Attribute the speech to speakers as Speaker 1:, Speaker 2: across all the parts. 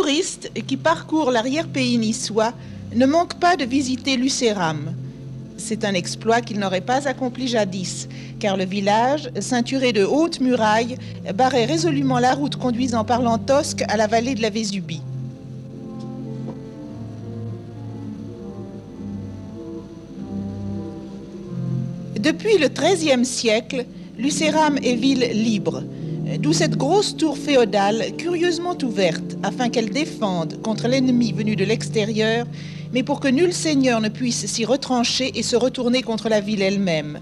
Speaker 1: touristes qui parcourent l'arrière-pays niçois ne manquent pas de visiter Lucéram. C'est un exploit qu'ils n'auraient pas accompli jadis, car le village, ceinturé de hautes murailles, barrait résolument la route conduisant par l'Antosque à la vallée de la Vésubie. Depuis le XIIIe siècle, Lucéram est ville libre, d'où cette grosse tour féodale curieusement ouverte afin qu'elle défende contre l'ennemi venu de l'extérieur, mais pour que nul seigneur ne puisse s'y retrancher et se retourner contre la ville elle-même.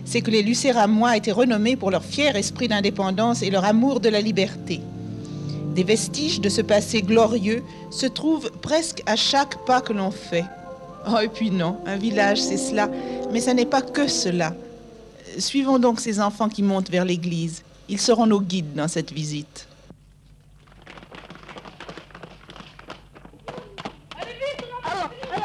Speaker 1: C'est que les Lucéramois étaient renommés pour leur fier esprit d'indépendance et leur amour de la liberté. Des vestiges de ce passé glorieux se trouvent presque à chaque pas que l'on fait. Oh, et puis non, un village c'est cela, mais ça n'est pas que cela. Suivons donc ces enfants qui montent vers l'église. Ils seront nos guides dans cette visite.
Speaker 2: Allez vite, allez vite.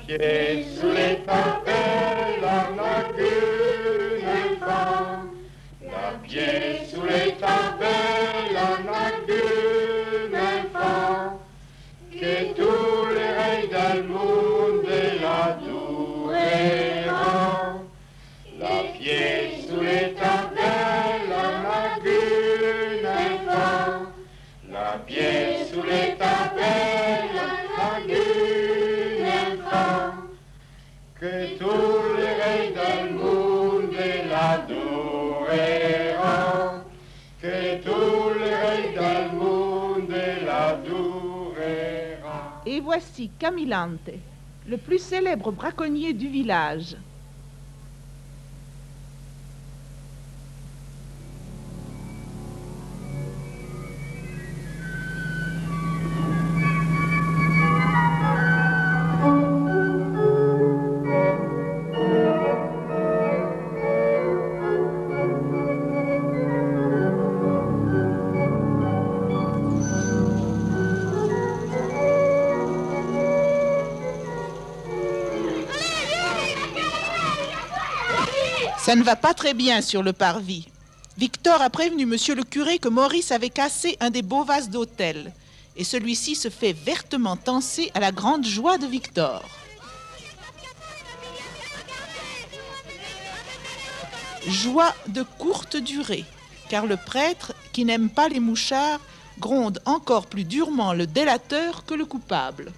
Speaker 3: Pieds sous les tapets, la lagune infâme. La pied sous les tapets, la lagune infâme. Que tous les reins del monde la adoreront. La pied sous les tapets, la lagune infâme. La pied sous les tapets, la lagune infâme. Que tous les reins del monde l'adoreront. Que tous les reins del monde l'adoreront.
Speaker 1: Et voici Camillante, le plus célèbre braconnier du village. Ça ne va pas très bien sur le parvis. Victor a prévenu monsieur le curé que Maurice avait cassé un des beaux vases d'autel. Et celui-ci se fait vertement tancer à la grande joie de Victor. Joie de courte durée, car le prêtre, qui n'aime pas les mouchards, gronde encore plus durement le délateur que le coupable.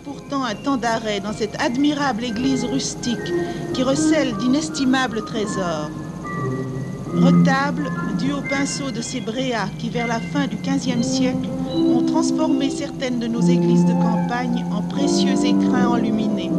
Speaker 1: Pourtant un temps d'arrêt dans cette admirable église rustique qui recèle d'inestimables trésors. Retable dû au pinceau de ces bréas qui, vers la fin du XVe siècle, ont transformé certaines de nos églises de campagne en précieux écrins enluminés.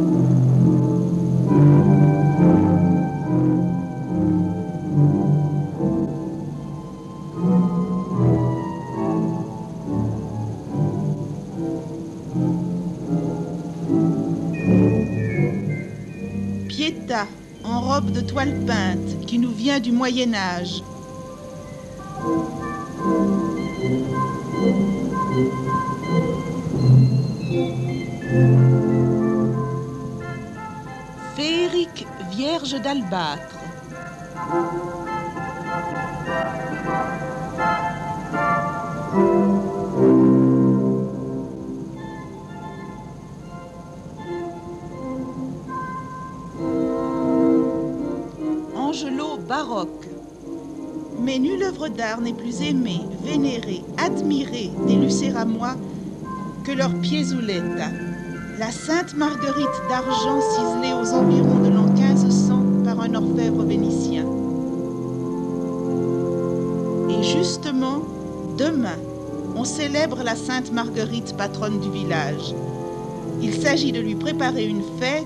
Speaker 1: Pietà, en robe de toile peinte, qui nous vient du Moyen-Âge. Féerique Vierge d'albâtre. Angelot baroque. Mais nulle œuvre d'art n'est plus aimée, vénérée, admirée des Lucéramois que leur Piezuletta, la Sainte Marguerite d'argent ciselée aux environs de l'an 1500 par un orfèvre vénitien. Et justement, demain, on célèbre la Sainte Marguerite, patronne du village. Il s'agit de lui préparer une fête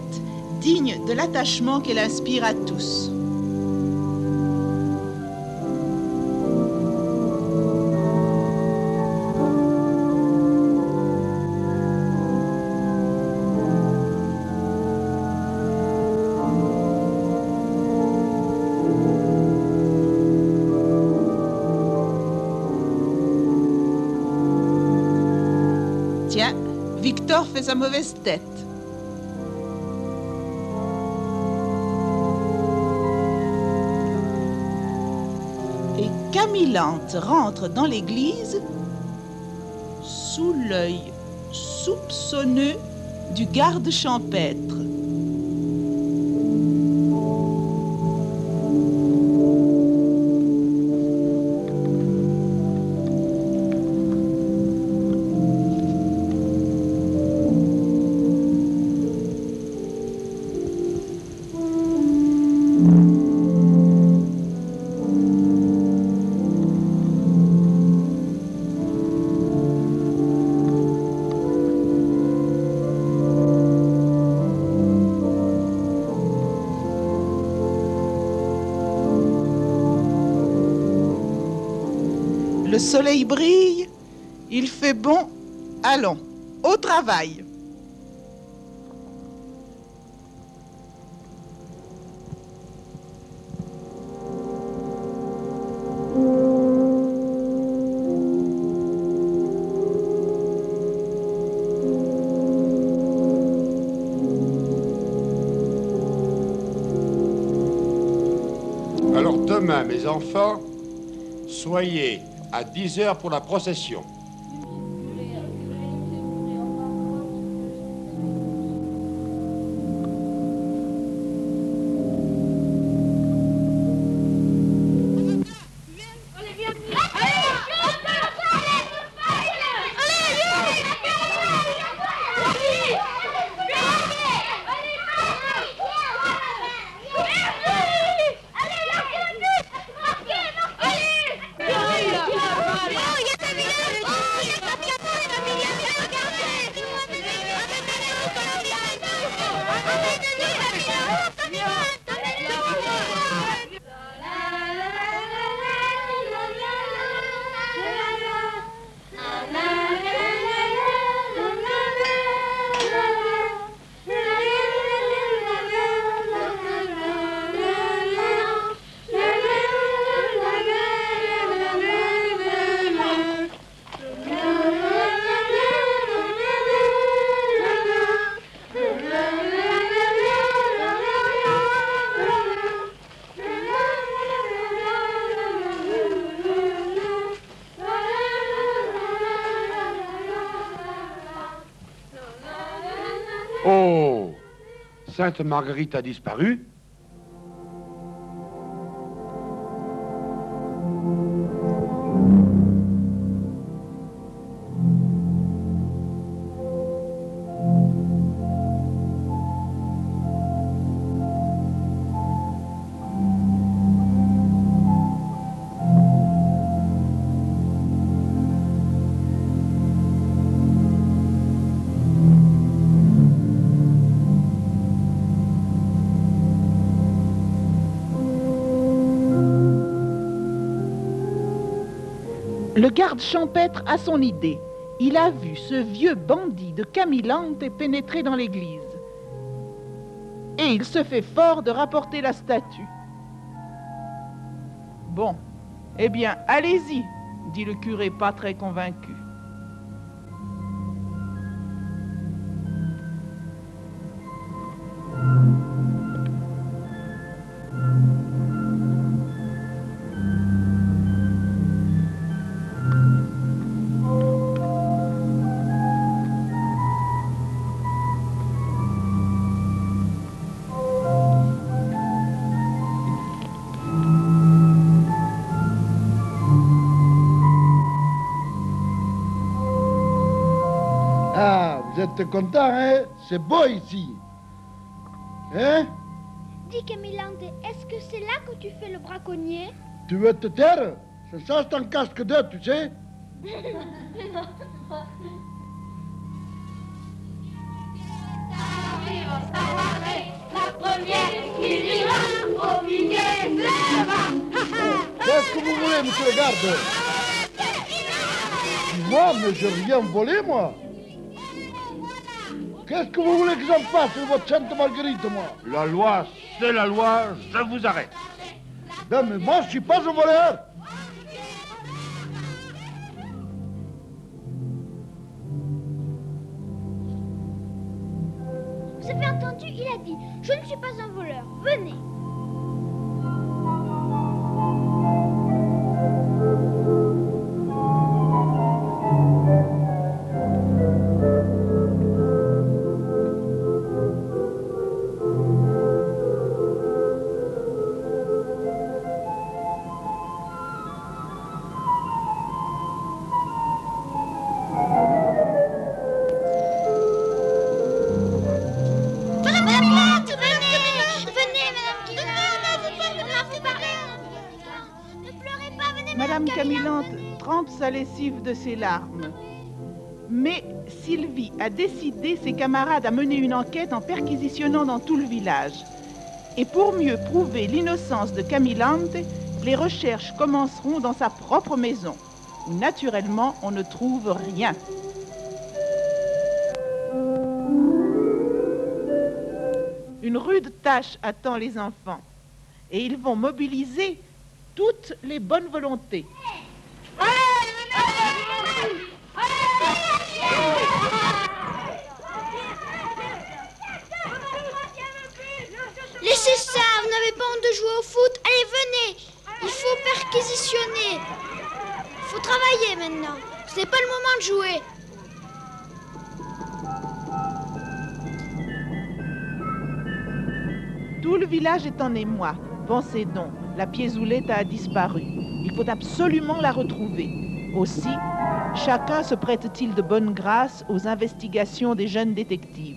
Speaker 1: digne de l'attachement qu'elle inspire à tous. Tiens, Victor fait sa mauvaise tête. Et Camillante rentre dans l'église sous l'œil soupçonneux du garde champêtre. Le soleil brille, il fait bon, allons, au travail.
Speaker 3: Alors demain, mes enfants, soyez à 10 heures pour la procession. Oh, Sainte Marguerite a disparu?
Speaker 1: Le garde champêtre a son idée. Il a vu ce vieux bandit de Camillante pénétrer dans l'église. Et il se fait fort de rapporter la statue. Bon, eh bien, allez-y, dit le curé pas très convaincu.
Speaker 4: Vous êtes content, hein? C'est beau ici. Hein?
Speaker 2: Dis Camillante, est-ce que c'est là que tu fais le braconnier?
Speaker 4: Tu veux te taire? C'est ça, c'est un casque d'œuf, tu sais?
Speaker 2: La première qui ira au milieu
Speaker 4: Qu'est-ce que vous voulez, monsieur le garde? Moi, mais j'ai rien volé, moi. Qu'est-ce que vous voulez que j'en fasse de votre Sainte Marguerite, moi?
Speaker 3: La loi, c'est la loi, je vous arrête.
Speaker 4: Ben, mais moi, je suis pas un voleur.
Speaker 2: Vous avez entendu, il a dit, je ne suis pas un voleur, venez.
Speaker 1: Madame Camillante trempe sa lessive de ses larmes. Mais Sylvie a décidé ses camarades à mener une enquête en perquisitionnant dans tout le village. Et pour mieux prouver l'innocence de Camillante, les recherches commenceront dans sa propre maison, où naturellement on ne trouve rien. Une rude tâche attend les enfants, et ils vont mobiliser toutes les bonnes volontés.
Speaker 2: Laissez ça, vous n'avez pas honte de jouer au foot? Allez, venez. Il faut perquisitionner. Il faut travailler maintenant. Ce n'est pas le moment de jouer.
Speaker 1: Tout le village est en émoi. Pensez donc, la piézoulette a disparu. Il faut absolument la retrouver. Aussi, chacun se prête-t-il de bonne grâce aux investigations des jeunes détectives.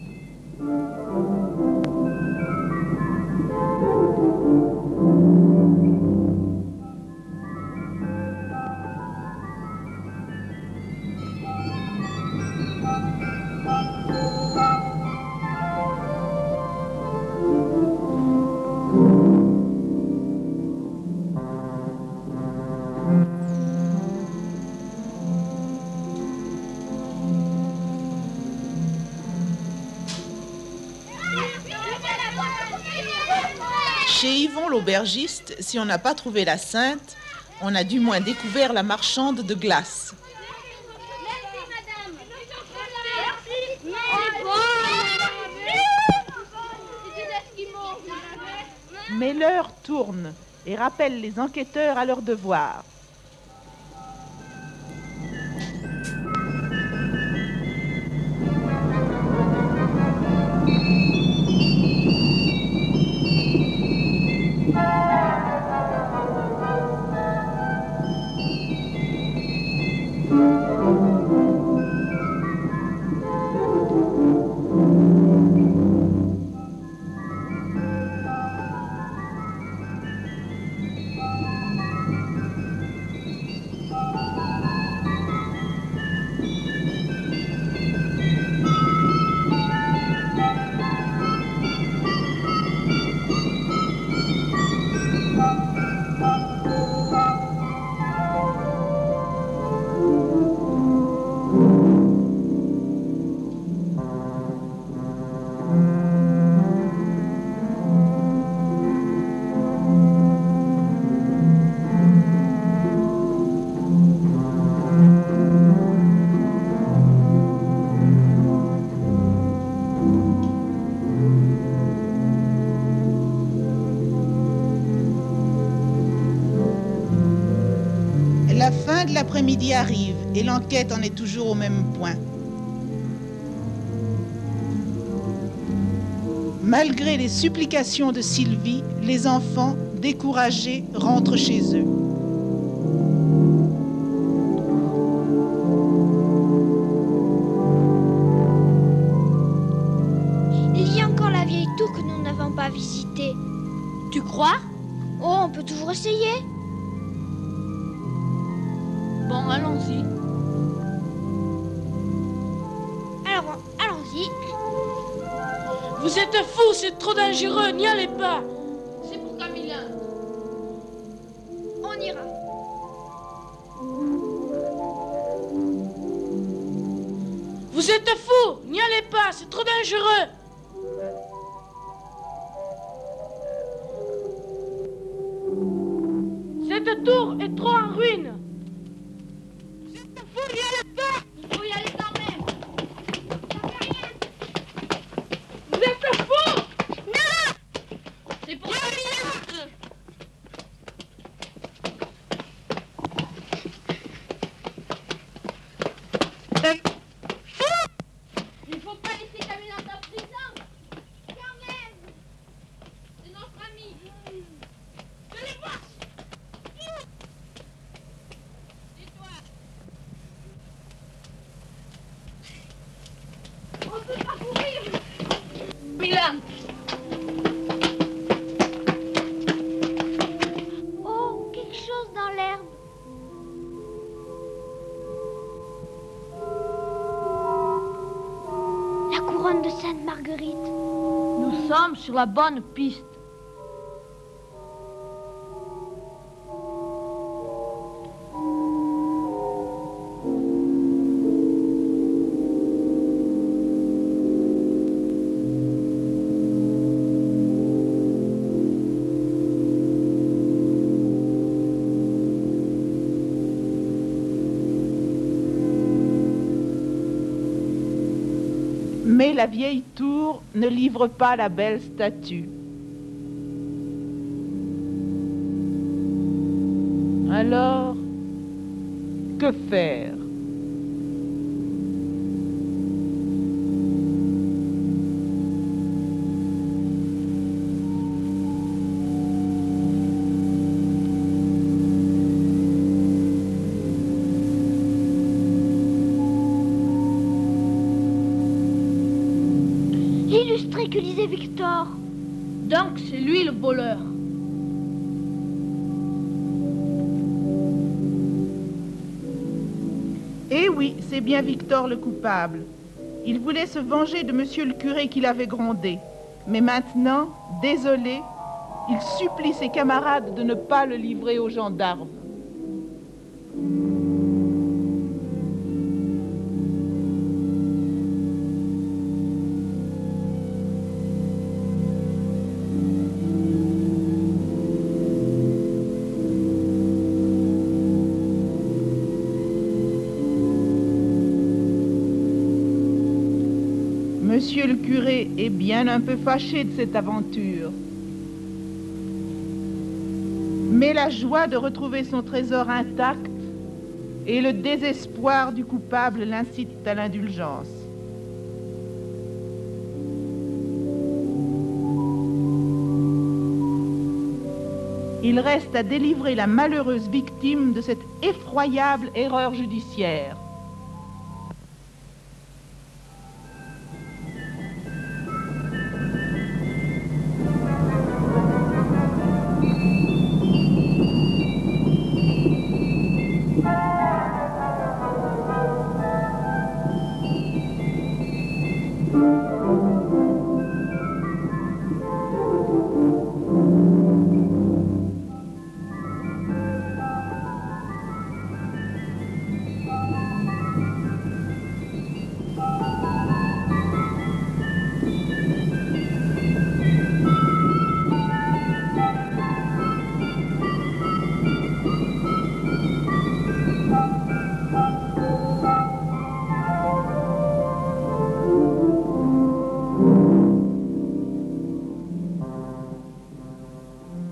Speaker 1: Chez Yvon l'aubergiste, si on n'a pas trouvé la sainte, on a du moins découvert la marchande de glace. Mais l'heure tourne et rappelle les enquêteurs à leur devoir. La fin de l'après-midi arrive et l'enquête en est toujours au même point. Malgré les supplications de Sylvie, les enfants, découragés, rentrent chez eux.
Speaker 2: visiter.
Speaker 5: Tu crois?
Speaker 2: Oh, on peut toujours essayer.
Speaker 5: Bon, allons-y.
Speaker 2: Alors, allons-y.
Speaker 5: Vous êtes fous, c'est trop dangereux, n'y allez pas. C'est pour Camilla.
Speaker 2: On ira.
Speaker 5: Vous êtes fous, n'y allez pas, c'est trop dangereux. Cette tour est trop en ruine. Vous êtes fous, n'y allez pas. Il faut y aller quand même. Ça fait rien. Vous êtes fous. Non. C'est pour Camilla. Il faut pas laisser Camilla en prison. Quand même. C'est notre ami. Je les vois. Tais-toi. On peut pas courir. Milan.
Speaker 2: Oh, quelque chose dans l'herbe. La couronne de Sainte-Marguerite.
Speaker 5: Nous sommes sur la bonne piste.
Speaker 1: Mais la vieille tour ne livre pas la belle statue. Alors, que faire?
Speaker 2: L'illustré que lisait Victor.
Speaker 5: Donc c'est lui le voleur.
Speaker 1: Eh oui, c'est bien Victor le coupable. Il voulait se venger de monsieur le curé qui l'avait grondé. Mais maintenant, désolé, il supplie ses camarades de ne pas le livrer aux gendarmes. Monsieur le curé est bien un peu fâché de cette aventure. Mais la joie de retrouver son trésor intact et le désespoir du coupable l'incitent à l'indulgence. Il reste à délivrer la malheureuse victime de cette effroyable erreur judiciaire.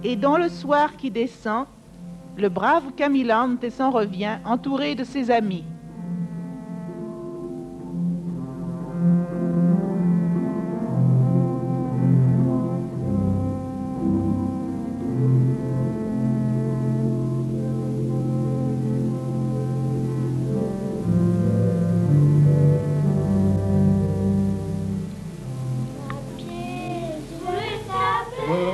Speaker 1: Et dans le soir qui descend, le brave Camillante s'en revient, entouré de ses amis.
Speaker 2: À pied sur le sable.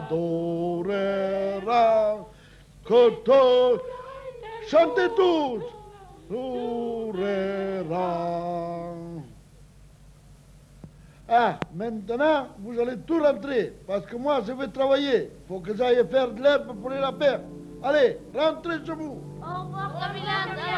Speaker 4: adorera. Coteau, chantez tous. Sourira. Ah, maintenant, vous allez tout rentrer, parce que moi, je vais travailler. Faut que j'aille faire de l'herbe pour la paix. Allez, rentrez chez vous.
Speaker 5: Au revoir, Gavilan.